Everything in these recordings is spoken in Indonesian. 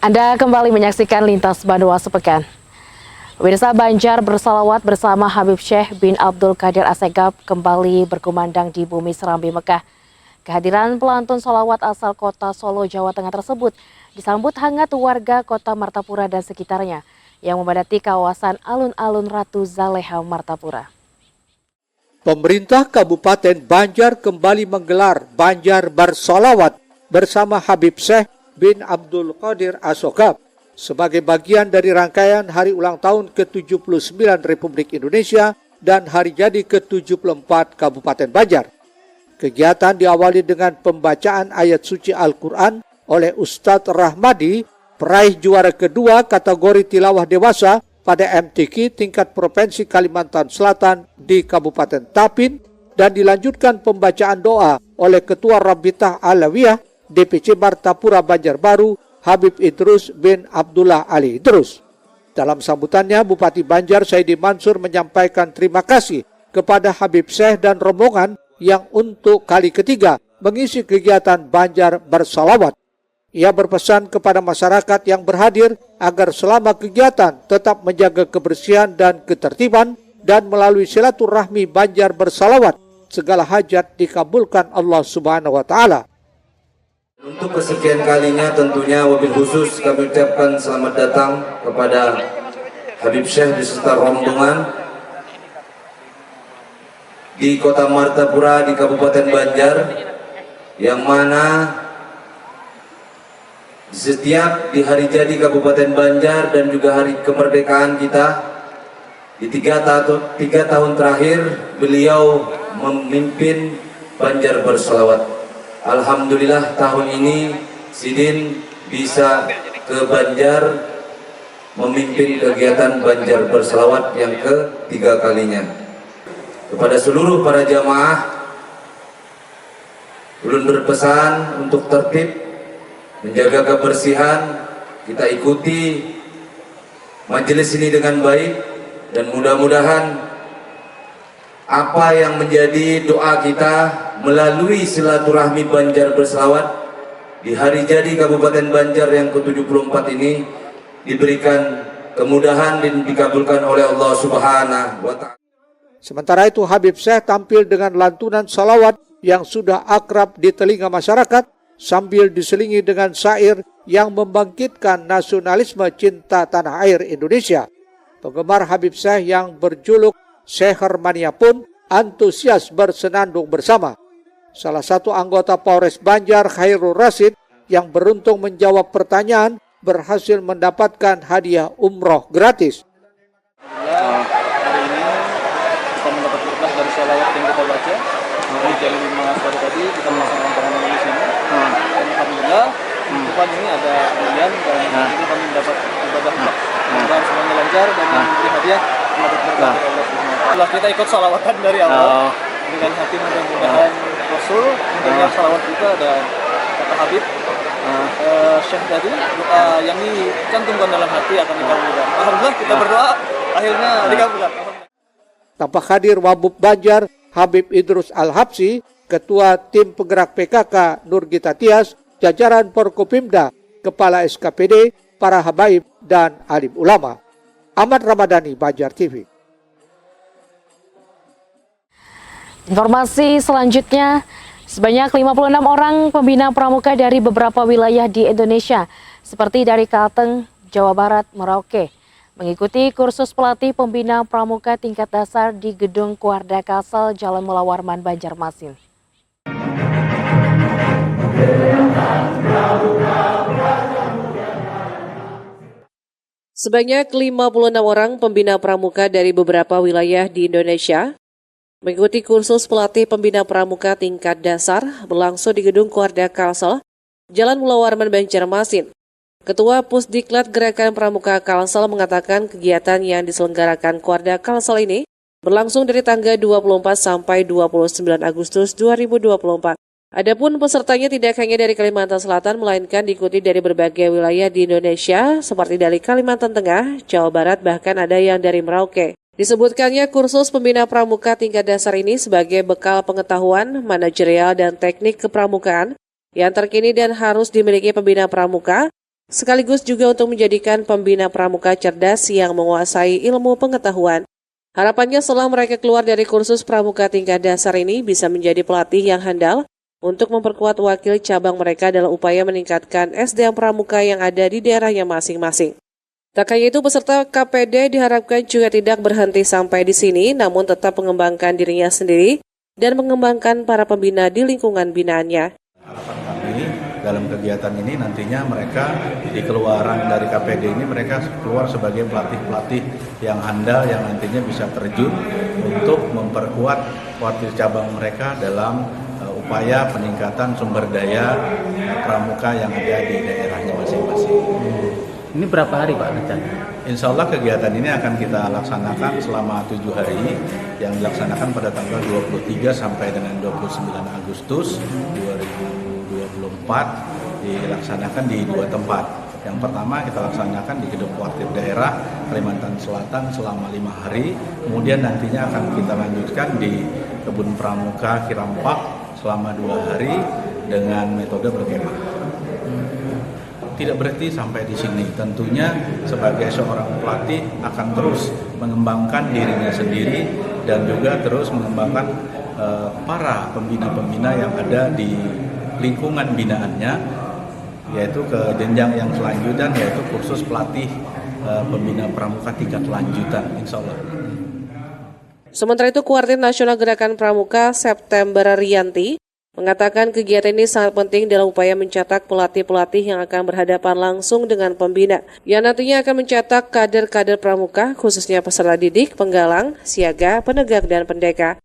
Anda kembali menyaksikan Lintas Bandua Sepekan. Pemirsa, Banjar bersalawat bersama Habib Syekh bin Abdul Qadir Assegaf kembali berkumandang di bumi Serambi Mekah. Kehadiran pelantun salawat asal kota Solo, Jawa Tengah tersebut disambut hangat warga kota Martapura dan sekitarnya yang memadati kawasan alun-alun Ratu Zaleha Martapura. Pemerintah Kabupaten Banjar kembali menggelar Banjar bersalawat bersama Habib Syekh bin Abdul Qadir Assegaf sebagai bagian dari rangkaian hari ulang tahun ke-79 Republik Indonesia dan hari jadi ke-74 Kabupaten Banjar. Kegiatan diawali dengan pembacaan ayat suci Al-Quran oleh Ustadz Rahmadi, peraih juara kedua kategori tilawah dewasa pada MTQ tingkat Provinsi Kalimantan Selatan di Kabupaten Tapin, dan dilanjutkan pembacaan doa oleh Ketua Rabitah Alawiyah DPC Martapura Banjarbaru Habib Idrus bin Abdullah Ali Idrus. Dalam sambutannya, Bupati Banjar Saidi Mansur menyampaikan terima kasih kepada Habib Syekh dan rombongan yang untuk kali ketiga mengisi kegiatan Banjar bersalawat. Ia berpesan kepada masyarakat yang berhadir agar selama kegiatan tetap menjaga kebersihan dan ketertiban, dan melalui silaturahmi Banjar bersalawat segala hajat dikabulkan Allah Subhanahu wa Ta'ala. Untuk kesekian kalinya tentunya wabil khusus kami ucapkan selamat datang kepada Habib Syekh beserta rombongan di kota Martapura di Kabupaten Banjar, yang mana setiap di hari jadi Kabupaten Banjar dan juga hari kemerdekaan kita di tiga tahun terakhir beliau memimpin Banjar bersalawat. Alhamdulillah tahun ini Sidin bisa ke Banjar memimpin kegiatan Banjar bersalawat yang ketiga kalinya. Kepada seluruh para jamaah, ulun berpesan untuk tertib, menjaga kebersihan. Kita ikuti majelis ini dengan baik, dan mudah-mudahan apa yang menjadi doa kita melalui silaturahmi Banjar bersalawat di hari jadi Kabupaten Banjar yang ke-74 ini diberikan kemudahan dan dikabulkan oleh Allah Subhanahu wa Ta'ala. Sementara itu, Habib Syekh tampil dengan lantunan salawat yang sudah akrab di telinga masyarakat sambil diselingi dengan syair yang membangkitkan nasionalisme cinta tanah air Indonesia. Penggemar Habib Syekh yang berjuluk Seher Mania pun antusias bersenandung bersama. Salah satu anggota Polres Banjar, Khairul Rasid, yang beruntung menjawab pertanyaan, berhasil mendapatkan hadiah umroh gratis. Hari ini kita mendapat berkah dari sholawat yang kita baca. Di jam 5 sore tadi kita melaksanakan pengajian di sini. Dan alhamdulillah, depan ini ada ujian dan itu kami mendapat ibadah umrah. Mudah-mudahan semuanya lancar dan memberi hadiah mendapat berkah dari Allah Subhanahu wa Ta'ala. Kita ikut sholawatan dari awal dengan hati mudah-mudahan Rasul mendengar sholawat kita, dan kata Habib Syekh tadi doa yang dicantumkan dalam hati akan dikabulkan. Alhamdulillah kita berdoa akhirnya dikabulkan. Tampak hadir Wabub Banjar Habib Idrus Al-Habsi, Ketua Tim Penggerak PKK Nurgita Tias, jajaran Forkopimda, Kepala SKPD, para habaib dan alim ulama. Ahmad Ramadhani, Banjar TV. Informasi selanjutnya, sebanyak 56 orang pembina pramuka dari beberapa wilayah di Indonesia, seperti dari Kalteng, Jawa Barat, Merauke, mengikuti kursus pelatih pembina pramuka tingkat dasar di Gedung Kuarda Kalsel, Jalan Mula Warman, Banjarmasin. Sebanyak 56 orang pembina pramuka dari beberapa wilayah di Indonesia mengikuti kursus pelatih pembina pramuka tingkat dasar berlangsung di Gedung Kuarda Kalsel, Jalan Mula Warman, Banjarmasin. Ketua Pusdiklat Gerakan Pramuka Kalsel mengatakan kegiatan yang diselenggarakan Kuarda Kalsel ini berlangsung dari tanggal 24 sampai 29 Agustus 2024. Adapun pesertanya tidak hanya dari Kalimantan Selatan, melainkan diikuti dari berbagai wilayah di Indonesia, seperti dari Kalimantan Tengah, Jawa Barat, bahkan ada yang dari Merauke. Disebutkannya kursus pembina pramuka tingkat dasar ini sebagai bekal pengetahuan, manajerial, dan teknik kepramukaan yang terkini dan harus dimiliki pembina pramuka, sekaligus juga untuk menjadikan pembina pramuka cerdas yang menguasai ilmu pengetahuan. Harapannya setelah mereka keluar dari kursus pramuka tingkat dasar ini bisa menjadi pelatih yang handal untuk memperkuat wakil cabang mereka dalam upaya meningkatkan SDM pramuka yang ada di daerahnya masing-masing. Tak hanya itu, peserta KPD diharapkan juga tidak berhenti sampai di sini, namun tetap mengembangkan dirinya sendiri dan mengembangkan para pembina di lingkungan binaannya. Harapan kami dalam kegiatan ini nantinya mereka di keluaran dari KPD ini mereka keluar sebagai pelatih-pelatih yang handal yang nantinya bisa terjun untuk memperkuat wakil cabang mereka dalam upaya peningkatan sumber daya pramuka yang ada di daerahnya masing-masing. Ini berapa hari Pak rencana? Insya Allah kegiatan ini akan kita laksanakan selama 7 hari yang dilaksanakan pada tanggal 23 sampai dengan 29 Agustus 2024 dilaksanakan di 2 tempat. Yang pertama kita laksanakan di Gedung Kuartir Daerah Kalimantan Selatan selama 5 hari. Kemudian nantinya akan kita lanjutkan di Kebun Pramuka Kirampak selama 2 hari dengan metode berkemah. Tidak berhenti sampai di sini. Tentunya sebagai seorang pelatih akan terus mengembangkan dirinya sendiri dan juga terus mengembangkan para pembina-pembina yang ada di lingkungan binaannya, yaitu ke jenjang yang selanjutnya, yaitu kursus pelatih pembina pramuka tingkat lanjutan, insya Allah. Sementara itu, Kuartir Nasional Gerakan Pramuka September Rianti mengatakan kegiatan ini sangat penting dalam upaya mencetak pelatih-pelatih yang akan berhadapan langsung dengan pembina, yang nantinya akan mencetak kader-kader pramuka, khususnya peserta didik, penggalang, siaga, penegak, dan pendeka.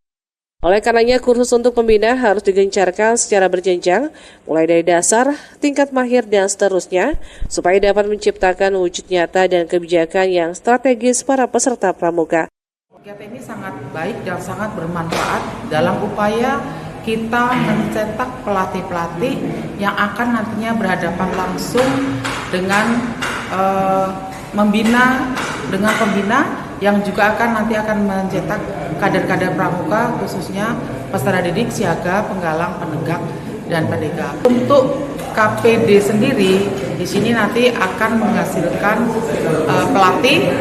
Oleh karenanya, kursus untuk pembina harus digencarkan secara berjenjang, mulai dari dasar, tingkat mahir, dan seterusnya, supaya dapat menciptakan wujud nyata dan kebijakan yang strategis para peserta pramuka. Kegiatan ini sangat baik dan sangat bermanfaat dalam upaya kita mencetak pelatih-pelatih yang akan nantinya berhadapan langsung dengan membina dengan pembina yang juga nanti akan mencetak kader-kader pramuka, khususnya peserta didik, siaga, penggalang, penegak, dan pendeka. Untuk KPD sendiri di sini nanti akan menghasilkan pelatih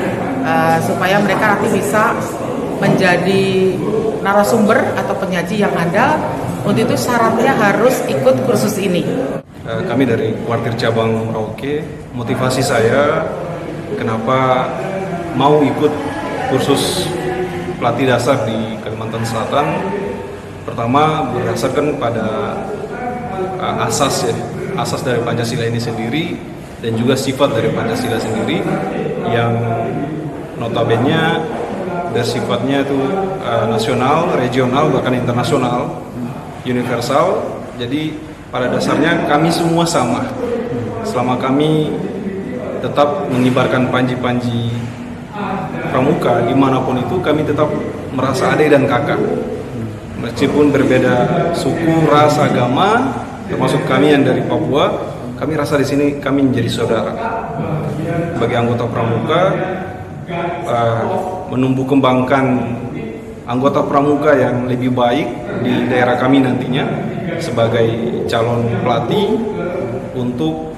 supaya mereka nanti bisa menjadi narasumber atau penyaji yang handal. Untuk itu syaratnya harus ikut kursus ini. Kami dari Kuartir Cabang Merauke, motivasi saya kenapa mau ikut kursus pelatih dasar di Kalimantan Selatan. Pertama, berdasarkan pada asas dari Pancasila ini sendiri dan juga sifat dari Pancasila sendiri yang notabene bersifatnya itu nasional, regional, bahkan internasional, universal. Jadi pada dasarnya kami semua sama. Selama kami tetap mengibarkan panji-panji pramuka dimanapun itu, kami tetap merasa adik dan kakak. Meskipun berbeda suku, ras, agama, termasuk kami yang dari Papua, kami rasa di sini kami menjadi saudara. Bagi anggota pramuka, menumbuh kembangkan anggota pramuka yang lebih baik di daerah kami nantinya sebagai calon pelatih untuk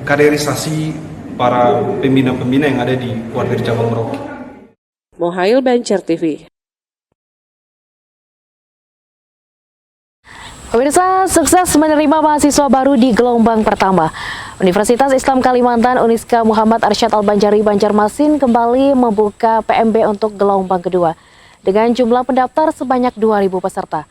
kaderisasi para pembina-pembina yang ada di Kuartir Cabang Merauke. Mohail Banjar TV. Pemirsa, sukses menerima mahasiswa baru di gelombang pertama. Universitas Islam Kalimantan Uniska Muhammad Arsyad Al-Banjari Banjarmasin kembali membuka PMB untuk gelombang kedua dengan jumlah pendaftar sebanyak 2.000 peserta.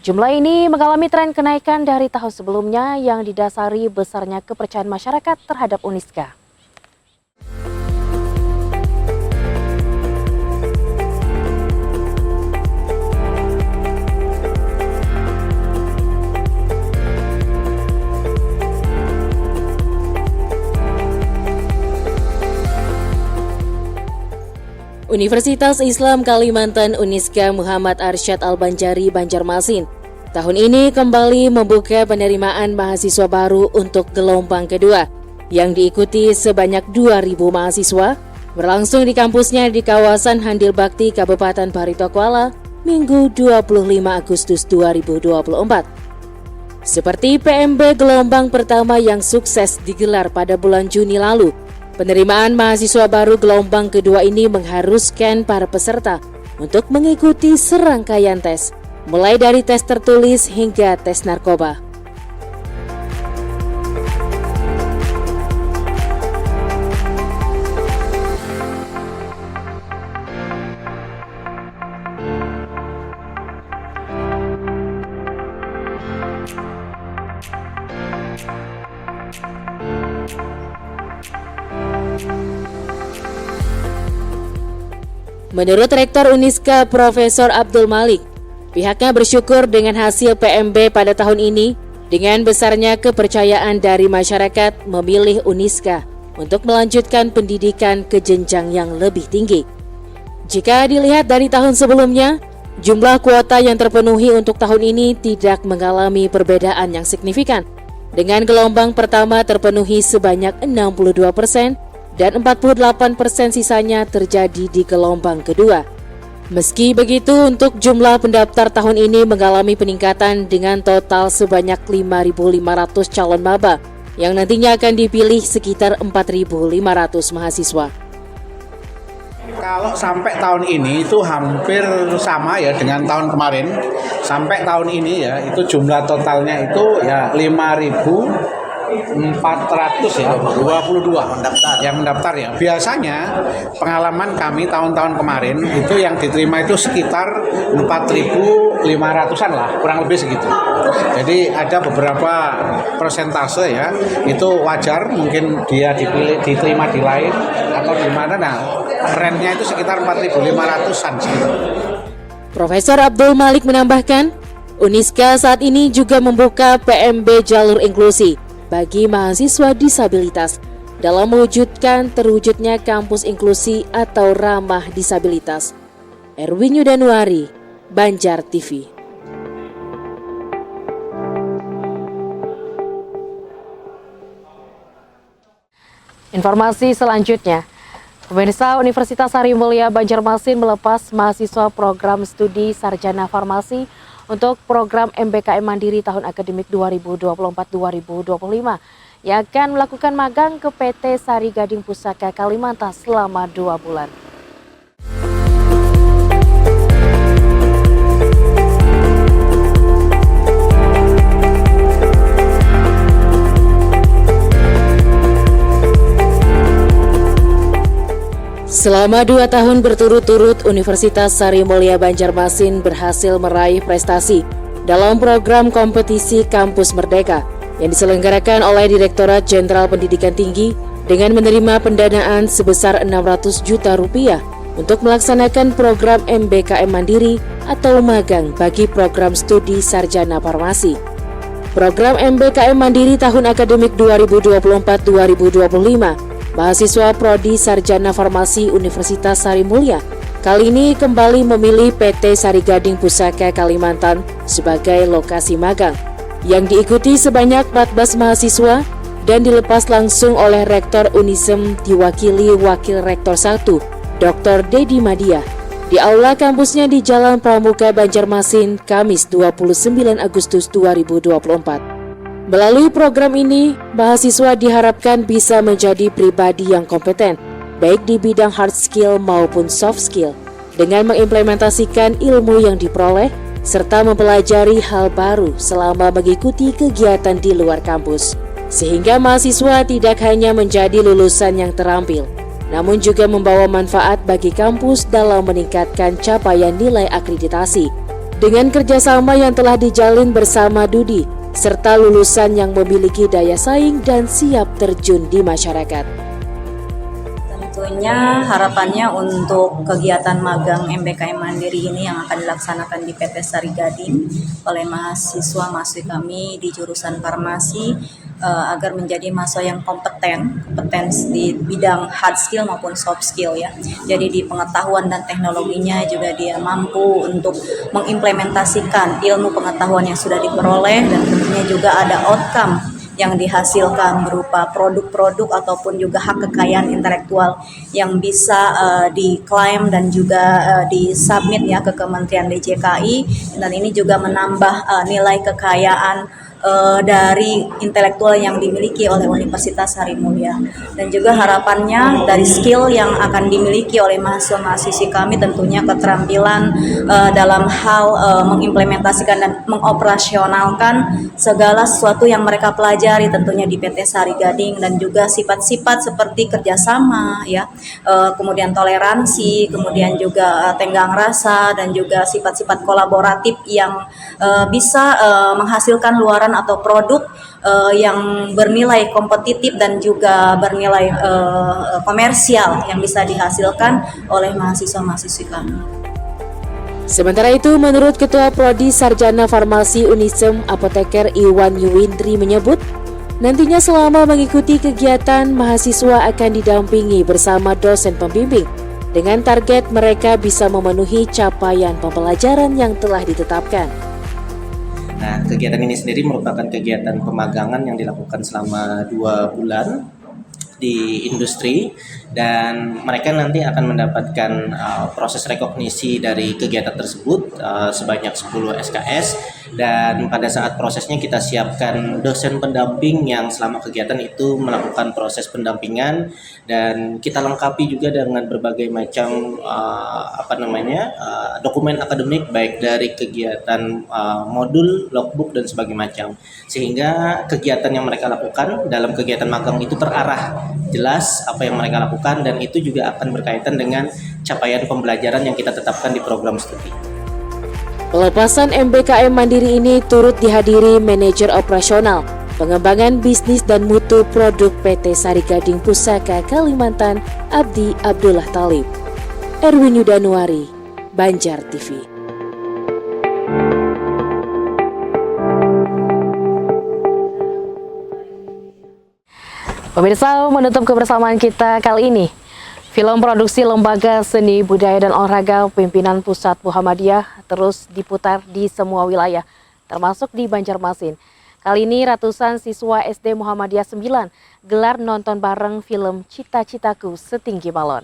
Jumlah ini mengalami tren kenaikan dari tahun sebelumnya yang didasari besarnya kepercayaan masyarakat terhadap Uniska. Universitas Islam Kalimantan Uniska Muhammad Arsyad Al-Banjari Banjarmasin tahun ini kembali membuka penerimaan mahasiswa baru untuk gelombang kedua yang diikuti sebanyak 2.000 mahasiswa berlangsung di kampusnya di kawasan Handil Bakti, Kabupaten Baritokwala, Minggu 25 Agustus 2024. Seperti PMB gelombang pertama yang sukses digelar pada bulan Juni lalu, penerimaan mahasiswa baru gelombang kedua ini mengharuskan para peserta untuk mengikuti serangkaian tes, mulai dari tes tertulis hingga tes narkoba. Menurut Rektor Uniska Profesor Abdul Malik, pihaknya bersyukur dengan hasil PMB pada tahun ini dengan besarnya kepercayaan dari masyarakat memilih Uniska untuk melanjutkan pendidikan ke jenjang yang lebih tinggi. Jika dilihat dari tahun sebelumnya, jumlah kuota yang terpenuhi untuk tahun ini tidak mengalami perbedaan yang signifikan. Dengan gelombang pertama terpenuhi sebanyak 62%, dan 48% sisanya terjadi di gelombang kedua. Meski begitu, untuk jumlah pendaftar tahun ini mengalami peningkatan dengan total sebanyak 5.500 calon maba yang nantinya akan dipilih sekitar 4.500 mahasiswa. Kalau sampai tahun ini itu hampir sama ya dengan tahun kemarin. Sampai tahun ini ya itu jumlah totalnya itu ya 5.400 ya, 22 yang mendaftar ya. Biasanya pengalaman kami tahun-tahun kemarin itu yang diterima itu sekitar 4.500-an lah, kurang lebih segitu. Jadi ada beberapa persentase ya, itu wajar mungkin dia diterima di lain atau di mana. Nah, trendnya itu sekitar 4.500-an segitu. Profesor Abdul Malik menambahkan, Uniska saat ini juga membuka PMB jalur inklusi bagi mahasiswa disabilitas dalam mewujudkan terwujudnya kampus inklusi atau ramah disabilitas. Erwin Yudanuari, Banjar TV. Informasi selanjutnya, pemirsa, Universitas Sari Mulia Banjarmasin melepas mahasiswa program studi sarjana farmasi untuk program MBKM Mandiri tahun akademik 2024-2025 yang akan melakukan magang ke PT Sari Gading Pusaka Kalimantan selama 2 bulan. Selama 2 tahun berturut-turut, Universitas Sari Mulia Banjarmasin berhasil meraih prestasi dalam program kompetisi Kampus Merdeka yang diselenggarakan oleh Direktorat Jenderal Pendidikan Tinggi dengan menerima pendanaan sebesar Rp600 juta untuk melaksanakan program MBKM Mandiri atau magang bagi program studi sarjana farmasi. Program MBKM Mandiri tahun akademik 2024-2025 mahasiswa Prodi Sarjana Farmasi Universitas Sari Mulia kali ini kembali memilih PT Sari Gading Pusaka Kalimantan sebagai lokasi magang yang diikuti sebanyak 14 mahasiswa dan dilepas langsung oleh Rektor Unisem diwakili Wakil Rektor 1, Dr. Dedi Madia, di aula kampusnya di Jalan Pramuka Banjarmasin, Kamis 29 Agustus 2024. Melalui program ini, mahasiswa diharapkan bisa menjadi pribadi yang kompeten, baik di bidang hard skill maupun soft skill, dengan mengimplementasikan ilmu yang diperoleh, serta mempelajari hal baru selama mengikuti kegiatan di luar kampus. Sehingga mahasiswa tidak hanya menjadi lulusan yang terampil, namun juga membawa manfaat bagi kampus dalam meningkatkan capaian nilai akreditasi. Dengan kerjasama yang telah dijalin bersama Dudi, serta lulusan yang memiliki daya saing dan siap terjun di masyarakat. Tentunya harapannya untuk kegiatan magang MBKM Mandiri ini yang akan dilaksanakan di PT Sari Gading oleh mahasiswa-mahasiswi kami di jurusan farmasi agar menjadi mahasiswa yang kompeten di bidang hard skill maupun soft skill ya. Jadi di pengetahuan dan teknologinya juga dia mampu untuk mengimplementasikan ilmu pengetahuan yang sudah diperoleh dan tentunya juga ada outcome yang dihasilkan berupa produk-produk ataupun juga hak kekayaan intelektual yang bisa diklaim dan juga disubmit ya ke Kementerian DJKI, dan ini juga menambah nilai kekayaan dari intelektual yang dimiliki oleh Universitas Harimulya, dan juga harapannya dari skill yang akan dimiliki oleh mahasiswa-mahasiswi kami tentunya keterampilan dalam hal mengimplementasikan dan mengoperasionalkan segala sesuatu yang mereka pelajari tentunya di PT Sari Gading, dan juga sifat-sifat seperti kerjasama ya, kemudian toleransi, kemudian juga tenggang rasa, dan juga sifat-sifat kolaboratif yang bisa menghasilkan luaran atau produk yang bernilai kompetitif dan juga bernilai komersial yang bisa dihasilkan oleh mahasiswa-mahasiswi kami. Sementara itu, menurut Ketua Prodi Sarjana Farmasi Unisem Apoteker Iwan Yuwindri menyebut, nantinya selama mengikuti kegiatan, mahasiswa akan didampingi bersama dosen pembimbing dengan target mereka bisa memenuhi capaian pembelajaran yang telah ditetapkan. Nah, kegiatan ini sendiri merupakan kegiatan pemagangan yang dilakukan selama 2 bulan di industri, dan mereka nanti akan mendapatkan proses rekognisi dari kegiatan tersebut sebanyak 10 SKS, dan pada saat prosesnya kita siapkan dosen pendamping yang selama kegiatan itu melakukan proses pendampingan, dan kita lengkapi juga dengan berbagai macam dokumen akademik baik dari kegiatan modul, logbook dan sebagainya macam, sehingga kegiatan yang mereka lakukan dalam kegiatan magang itu terarah jelas apa yang mereka lakukan, dan itu juga akan berkaitan dengan capaian pembelajaran yang kita tetapkan di program studi. Pelepasan MBKM Mandiri ini turut dihadiri manajer operasional, pengembangan bisnis dan mutu produk PT Sari Gading Pusaka Kalimantan, Abdi Abdullah Talib. Erwin Yudanuari, Banjar TV. Pemirsa, menutup kebersamaan kita kali ini, film produksi Lembaga Seni Budaya dan Olahraga Pimpinan Pusat Muhammadiyah terus diputar di semua wilayah, termasuk di Banjarmasin. Kali ini ratusan siswa SD Muhammadiyah 9 gelar nonton bareng film Cita-Citaku Setinggi Balon.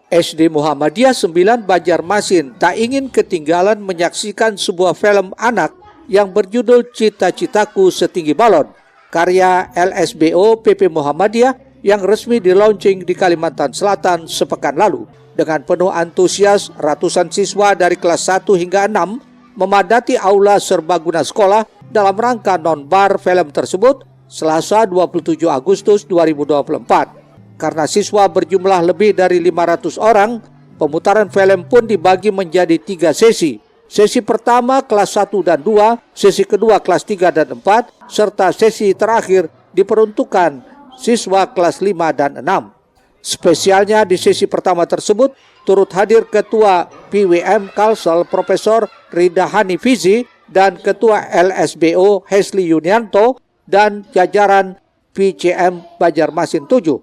SD Muhammadiyah 9 Banjarmasin tak ingin ketinggalan menyaksikan sebuah film anak yang berjudul Cita-Citaku Setinggi Balon, karya LSBO PP Muhammadiyah yang resmi di-launching di Kalimantan Selatan sepekan lalu. Dengan penuh antusias, ratusan siswa dari kelas 1 hingga 6 memadati aula serbaguna sekolah dalam rangka nonbar film tersebut Selasa 27 Agustus 2024. Karena siswa berjumlah lebih dari 500 orang, pemutaran film pun dibagi menjadi 3 sesi. Sesi pertama kelas 1 dan 2, sesi kedua kelas 3 dan 4, serta sesi terakhir diperuntukkan siswa kelas 5 dan 6. Spesialnya di sesi pertama tersebut turut hadir Ketua PWM Kalsel Profesor Rida Hanifizi dan Ketua LSBO Hesli Yunianto dan jajaran PCM Banjarmasin 7.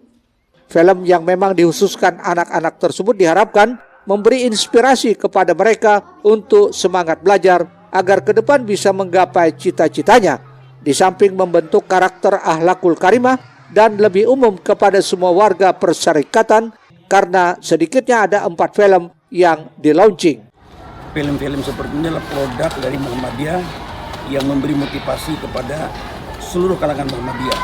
Film yang memang dikhususkan anak-anak tersebut diharapkan memberi inspirasi kepada mereka untuk semangat belajar agar ke depan bisa menggapai cita-citanya, di samping membentuk karakter akhlakul karimah dan lebih umum kepada semua warga perserikatan, karena sedikitnya ada 4 film yang di-launching. Film-film seperti ini adalah produk dari Muhammadiyah yang memberi motivasi kepada seluruh kalangan Muhammadiyah.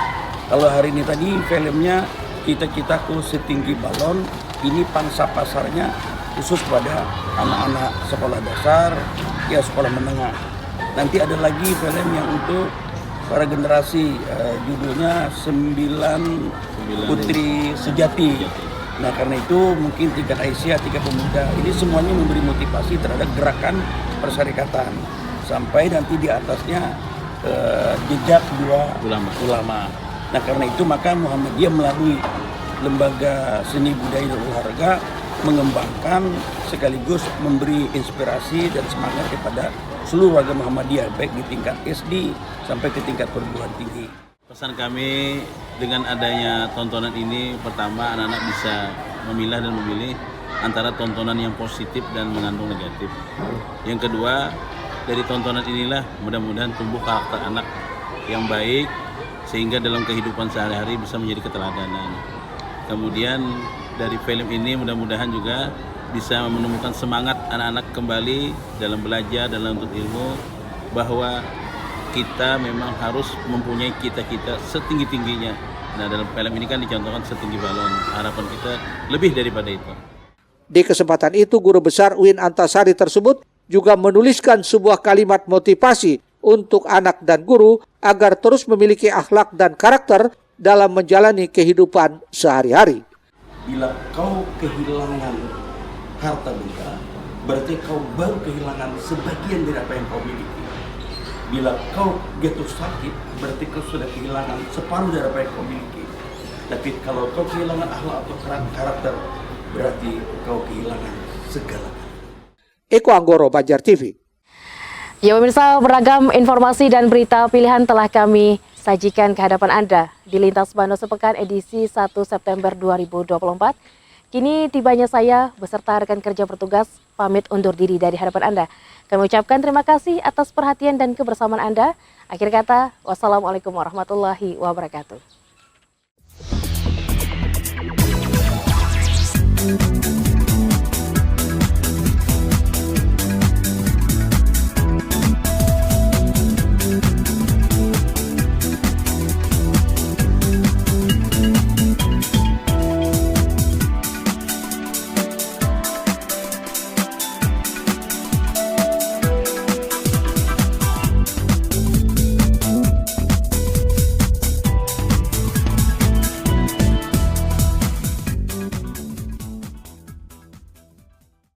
Kalau hari ini tadi filmnya Cita-Citaku Setinggi Balon, ini pangsa pasarnya khusus pada anak-anak sekolah dasar, ya sekolah menengah. Nanti ada lagi film yang untuk para generasi, judulnya 9 Putri Sejati. Nah, karena itu mungkin tingkat Aisyah, tingkat pemuda, ini semuanya memberi motivasi terhadap gerakan perserikatan. Sampai nanti di atasnya jejak 2 ulama. Nah, karena itu maka Muhammadiyah melalui Lembaga Seni Budaya dan Olahraga mengembangkan sekaligus memberi inspirasi dan semangat kepada seluruh warga Muhammadiyah, baik di tingkat SD sampai ke tingkat perguruan tinggi. Pesan kami dengan adanya tontonan ini, pertama anak-anak bisa memilah dan memilih antara tontonan yang positif dan mengandung negatif. Yang kedua, dari tontonan inilah mudah-mudahan tumbuh karakter anak yang baik sehingga dalam kehidupan sehari-hari bisa menjadi keteladanan. Kemudian dari film ini mudah-mudahan juga bisa menemukan semangat anak-anak kembali dalam belajar, dalam menuntut ilmu, bahwa kita memang harus mempunyai cita-cita setinggi-tingginya. Nah, dalam film ini kan dicontohkan setinggi balon. Harapan kita lebih daripada itu. Di kesempatan itu, Guru Besar UIN Antasari tersebut juga menuliskan sebuah kalimat motivasi untuk anak dan guru agar terus memiliki akhlak dan karakter dalam menjalani kehidupan sehari-hari. Bila kau kehilangan harta benda, berarti kau baru kehilangan sebagian dari apa yang kau miliki. Bila kau jatuh sakit, berarti kau sudah kehilangan separuh dari apa yang kau miliki. Tapi kalau kau kehilangan akhlak atau karakter, berarti kau kehilangan segala. Eko Anggoro, Banjar TV. Ya pemirsa, beragam informasi dan berita pilihan telah kami sajikan ke hadapan Anda di Lintas Bandung Sepekan edisi 1 September 2024. Kini tibanya saya beserta rekan kerja bertugas pamit undur diri dari hadapan Anda. Kami ucapkan terima kasih atas perhatian dan kebersamaan Anda. Akhir kata, wassalamualaikum warahmatullahi wabarakatuh.